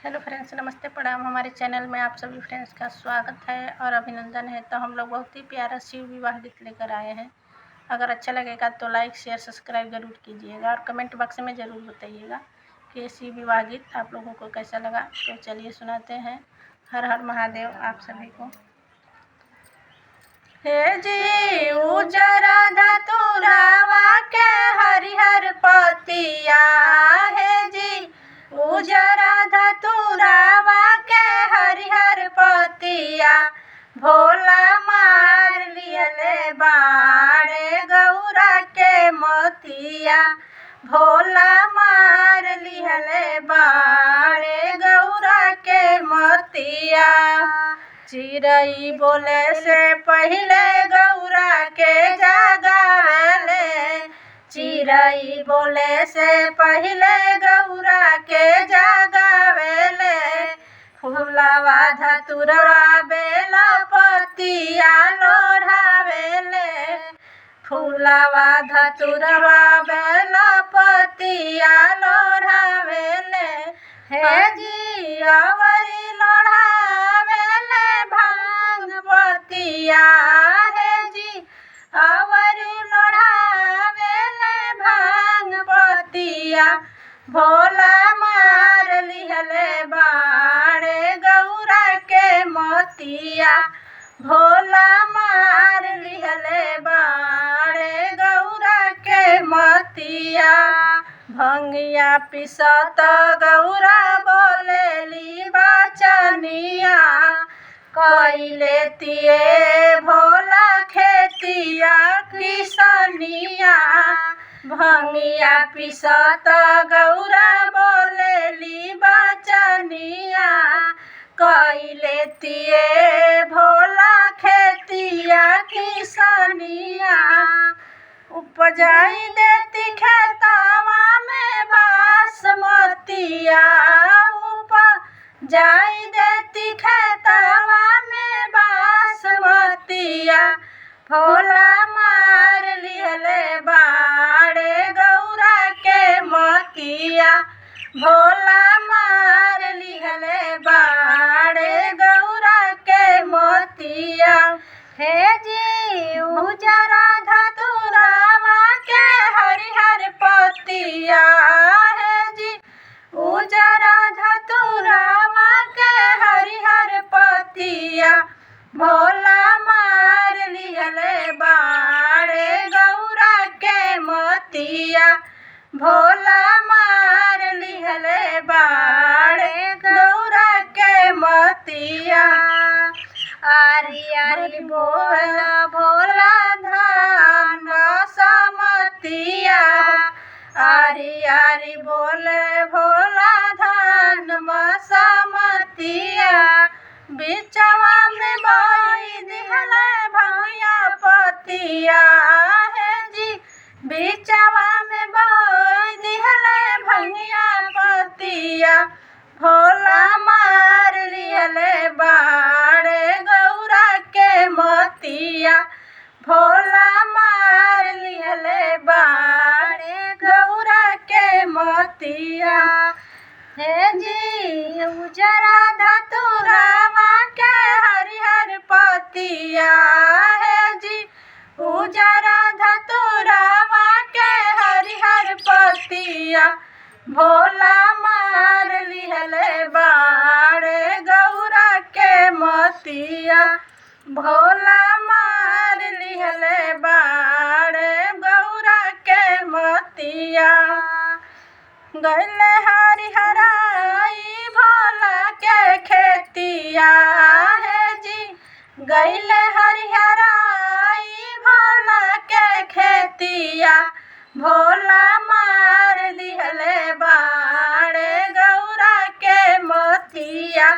Hello friends, नमस्ते, प्रणाम। हमारे चैनल में आप सभी फ्रेंड्स का स्वागत है और अभिनंदन है। तो हम लोग बहुत ही प्यारा शिव विवाह गीत लेकर आए हैं। अगर अच्छा लगेगा तो लाइक शेयर सब्सक्राइब ज़रूर कीजिएगा और कमेंट बॉक्स में ज़रूर बताइएगा कि ये शिव विवाह गीत आप लोगों को कैसा लगा। तो चलिए सुनाते हैं। हर हर महादेव आप सभी को। हे जी उजरा धतुरावा के हरिहर पतिया, हे जी उजरा धतुरावा के हरिहर पतिया, भोला मार लियले बाड़े गौरा के मोतिया, भोला मार लियले बाड़े गौरा के मोतिया। चिड़ई बोले से पहिले गौरा के जगावेले, चिड़ई बोले से पहिले गौरा के जगावेले, फूलवा धतुरवा बेला पतिया लोढ़ावेले, फूलवा धतुरवा बेला पतिया लोढ़ावेले, हे जी अवरी लोढ़ावेले भांग पतिया, हे जी अवरी लोढ़ावेले भांग पतिया, भोला मार लिहले बाड़े गौरा के मोतिया, भोला मार लिहले बाड़े गौरा के मोतिया। भंगिया पिसत गौरा बोलेली बचनिया, कइले तिए भोला खेतिया किसनिया, भंगिया पिसत गौरा बोलेली बचनिया, कइले तिए भोला खेतिया किसनिया, उपजाई देती खेतवा में बासमतिया, उपजाई देती खेतवा में बासमतिया, भोला मार लिहले बाड़े गौरा के मोतिया, भोला मार लिहले बाड़े गौरा के मोतिया, हे जी उजरा धतुरावा के हरिहर पतिया, हे जी उजरा धतुरावा के हरिहर पतिया, भोला मार लिहले बाड़े गौरा के मोतिया, भोला मार लिहले बाड़े गौरा के मोतिया। आरी आरी बोला भोला धान समतिया, आरी आरी बोले भोला धान समतिया, बिचवा में बोई दिहले भंगिया पतिया, हे जी बिचवा में बोई दिहले भंगिया पतिया, भोला मार लिहले बाड़े गौरा के मोतिया, भोला मार लिहले बाड़े गौरा के मोतिया, हे जी उजरा धतुरावा के हरिहर पतिया, हे जी उजरा धतुरावा के हरिहर पतिया, भोला मार लिहले बाड़े गौरा के मोतिया, भोला मार लिहले बाड़े गौरा के मोतिया। गइले हरिहराई भोला के खेतिया, हे जी गइले हरिहराई भोला के खेतिया, भोला मार लिहले बाड़े गौरा के मोतिया,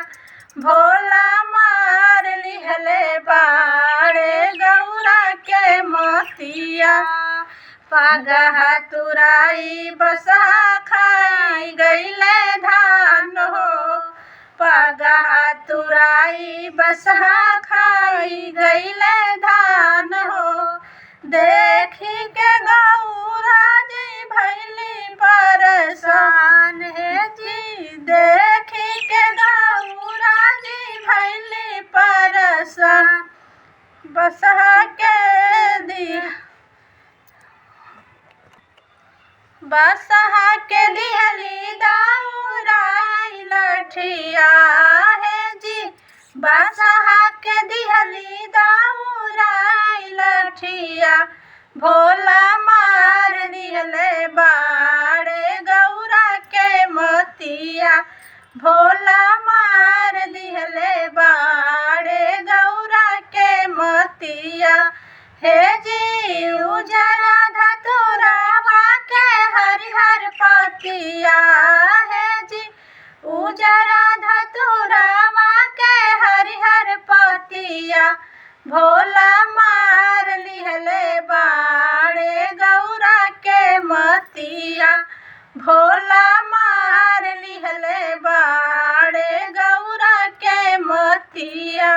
भोला मार लिहले बाड़े गौरा के मोतिया। पागहा तुराई बसहा खाई गइले धान हो, पागहा तुराई बसहा खाई गइले धान हो, देखी के गौरा जी भैली परेशान, हे जी देखी के भोला मार दिहले बाड़े गौरा के मतिया, भोला मार दिहले बाड़े गौरा के मतिया। हे जी उजरा धतुरावा के हरिहर पतिया, हे जी उजरा धतुरावा के हरिहर पतिया, भोला मार लिहले बाड़े गौरा के मतिया, भोला मार लिहले बाड़े गौरा के मतिया।